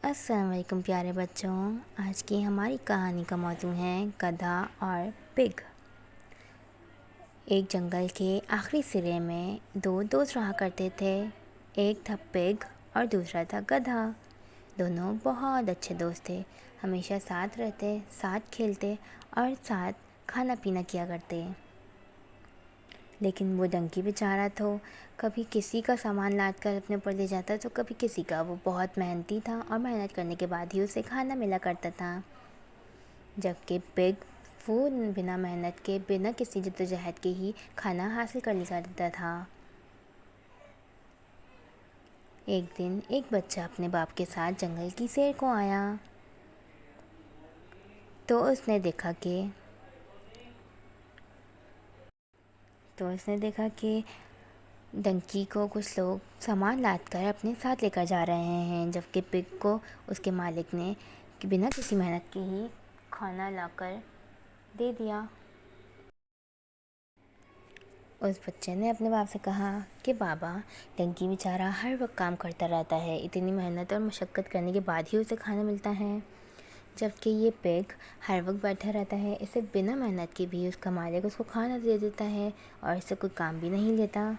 السلام علیکم پیارے بچوں، آج کی ہماری کہانی کا موضوع ہے گدھا اور پگ۔ ایک جنگل کے آخری سرے میں دو دوست رہا کرتے تھے، ایک تھا پگ اور دوسرا تھا گدھا۔ دونوں بہت اچھے دوست تھے، ہمیشہ ساتھ رہتے، ساتھ کھیلتے اور ساتھ کھانا پینا کیا کرتے۔ لیکن وہ ڈنکی بیچارہ تو کبھی کسی کا سامان لاد کر اپنے اوپر لے جاتا تو کبھی کسی کا۔ وہ بہت محنتی تھا اور محنت کرنے کے بعد ہی اسے کھانا ملا کرتا تھا، جبکہ پگ وہ بنا محنت کے، بنا کسی جدوجہد کے ہی کھانا حاصل کر لیا کرتا تھا۔ ایک دن ایک بچہ اپنے باپ کے ساتھ جنگل کی سیر کو آیا تو اس نے دیکھا کہ ڈنکی کو کچھ لوگ سامان لاد کر اپنے ساتھ لے کر جا رہے ہیں، جبکہ پگ کو اس کے مالک نے بنا کسی محنت کے ہی کھانا لا کر دے دیا۔ اس بچے نے اپنے باپ سے کہا کہ بابا، ڈنکی بیچارہ ہر وقت کام کرتا رہتا ہے، اتنی محنت اور مشقت کرنے کے بعد ہی اسے کھانا ملتا ہے، جبکہ یہ پگ ہر وقت بیٹھا رہتا ہے، اسے بنا محنت کے بھی اس کا مالک اس کو کھانا دے دیتا ہے اور اسے کوئی کام بھی نہیں لیتا۔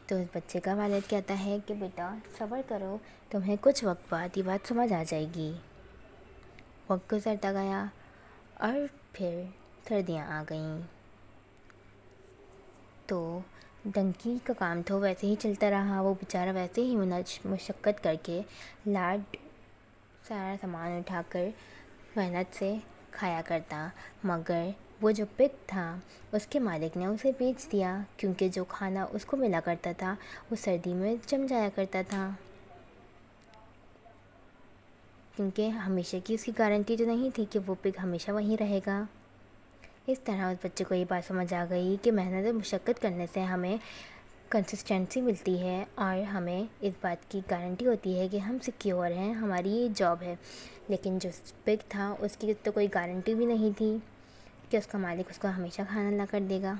تو اس بچے کا والد کہتا ہے کہ بیٹا صبر کرو، تمہیں کچھ وقت بعد یہ بات سمجھ آ جائے گی۔ وقت گزرتا گیا اور پھر سردیاں آ گئیں تو ڈنکی کا کام تو ویسے ہی چلتا رہا، وہ بیچارہ ویسے ہی مشقت کر کے سارا سامان اٹھا کر محنت سے کھایا کرتا، مگر وہ جو پگ تھا اس کے مالک نے اسے بیچ دیا، کیونکہ جو کھانا اس کو ملا کرتا تھا وہ سردی میں جم جایا کرتا تھا، کیونکہ ہمیشہ کی اس کی گارنٹی تو نہیں تھی کہ وہ پگ ہمیشہ وہیں رہے گا۔ اس طرح اس بچے کو یہ بات سمجھ آ گئی کہ محنت اور مشقت کرنے سے ہمیں کنسسٹنسی ملتی ہے اور ہمیں اس بات کی گارنٹی ہوتی ہے کہ ہم سیکیور ہیں، ہماری یہ جاب ہے۔ لیکن جو پگ تھا اس کی تو کوئی گارنٹی بھی نہیں تھی کہ اس کا مالک اس کو ہمیشہ کھانا لا کر دے گا۔